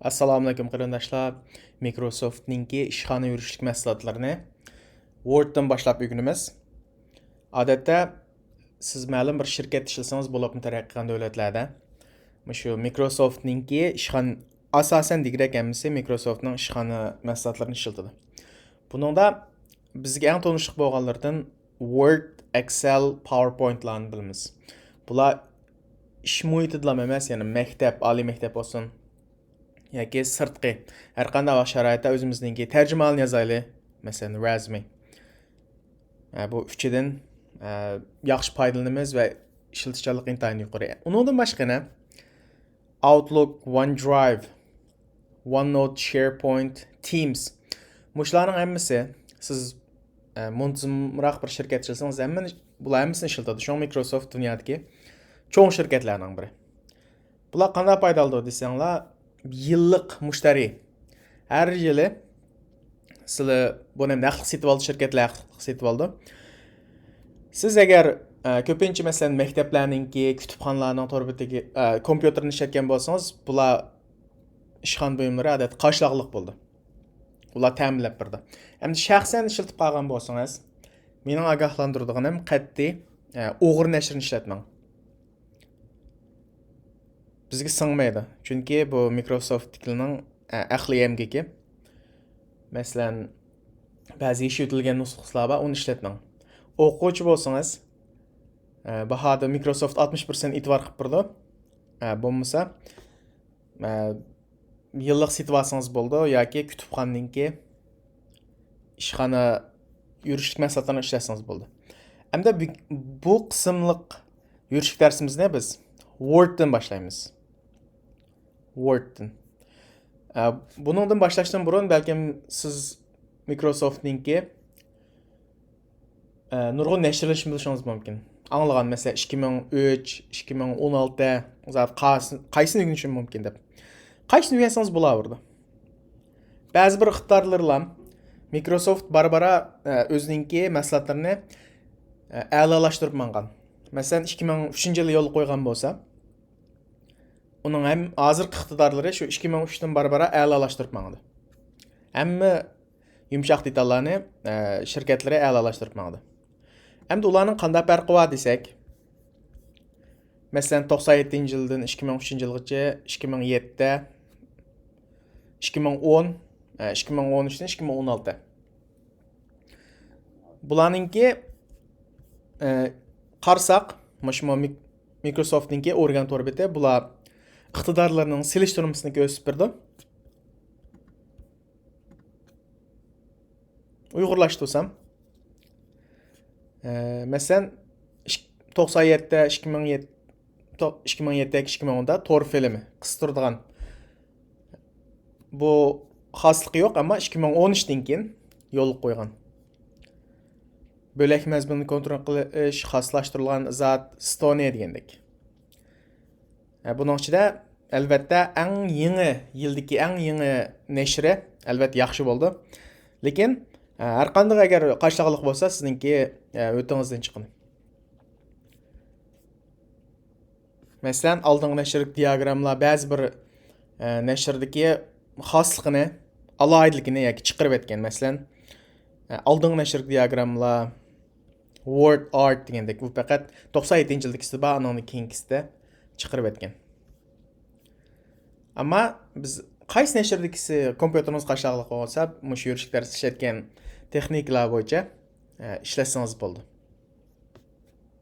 Assalamu alaykum qarindoshlar. Microsoft'ninki ishxona yurishlik mahsulotlarini Word'dan boshlab o'rganamiz. Odatda siz ma'lum bir shirkatda ishlasangiz bo'libmi taraqqiy qilgan davlatlarda. Shu Microsoft'ninki ishxona asosan digrak hammasi Microsoft'ning ishxona mahsulotlarini ishlatadi. Buningda bizga eng tanishli bo'lganlardan Word, Excel, PowerPoint'larni bilamiz. Bular ish muhitida emas, ya'ni maktab, oliy maktab bo'lsin yoki sirtqi har qanday sharoitda o'zimizningki tarjimonini yozaylik, masalan resume. Bu uchidan yaxshi foydalanamiz va ishlatishchanlik intayin yuqori. Undan boshqa Outlook, OneDrive, OneNote, SharePoint, Teams. Bularning hammasi siz muntazamroq bir shirkat ishlasangiz, bular hammasini ishlatadi. Shu Microsoft dunyodagi cho'ng shirkatlarning biri. Bular qanday foydali desanglar, yillik mushtari. Har yili sizlar buni naqd setib oldi, shirkatlar setib oldi. Siz agar ko'pincha masalan maktablarningki, kutubxonalarning to'rbidagi kompyuterni ishlatgan bo'lsangiz, bular ishxona buyumlari odat qashloqliq bo'ldi. Ular ta'minlab berdi. Endi shaxsan ishlatib qolgan bo'lsangiz, mening ogohlantirdig'im qat'iy o'g'ir nashrini ishlatmang. Bizga singmaydi. Chunki bu Microsoft'ning aqliy emgaki. Masalan, ba'zi ishlatilgan nusxalar bor, uni ishlatmang. O'quvchi bo'lsangiz, bahoda Microsoft 60% e'tibor qilib turdi. Bo'lmasa, yillik setib olsangiz bo'ldi yoki kutubxonaningki ishxona yurishlik mahsulotlarini ishlatsangiz bo'ldi. Hamda bu qismliq yurishlik darsimizni biz Word'dan boshlaymiz. Word'dan. Buningdan boshlashdan burun balkim siz Microsoft'ninki nurg'un nashrlashni bilishingiz mumkin. Anglagan mesela 2003, 2016 qaysini o'rganishim mumkin deb. Qaysini o'rgansangiz bo'laverdi. Ba'zi bir ixtiyorlarlar Microsoft barbara o'zininki mahsulotlarini a'lolashtirib mangan. Masalan 2003-yilda yo'l qo'ygan bo'lsa, uning ham hozirgi iqtidorlari shu 2003dan barbara a'lolashtirib mangdi. Hamma yumshoq detallarni shirkatlari a'lolashtirib mangdi. Hamda ularning qanday farqi bor desak, masalan 97-yildan 2003-yilgacha, 2007, 2010, 2013dan 2016. Bularningki qarsak, mana Microsoft'ninki o'rgan to'rbeti bular iqtidorlarning selishtirmasini ko'rsatib berdi. Uyg'urlashtirsam, masalan 97, 2007, 2010da Tor filmi qistirdigan. Bu xoslığı yo'q, ammo 2013dan keyin yo'l qo'ygan. Bölek mazmunni kontrol qilish, xoslashtirilgan zot Stone degandek. Buning ichida albatta eng yangi yildagi eng yangi nashri albatta yaxshi bo'ldi. Lekin har qanday agar qashloqliq bo'lsa, sizningki o'tingizdan chiqin. Masalan, oldingi nashrlik diagramlar ba'zi bir nashrdagi xosligini, alohidligini yoki chiqarib etgan. Masalan, oldingi nashrlik diagramlar Word Art degandek, bu faqat 97-yildagisi bor, uning keyingisida chiqarib etgan. Ammo biz qaysi nashrdagisi kompyuterimiz qashloqliq bo'lsa, mush yurishlik darsida ishlatgan texnikalar bo'yicha ishlatsangiz bo'ldi.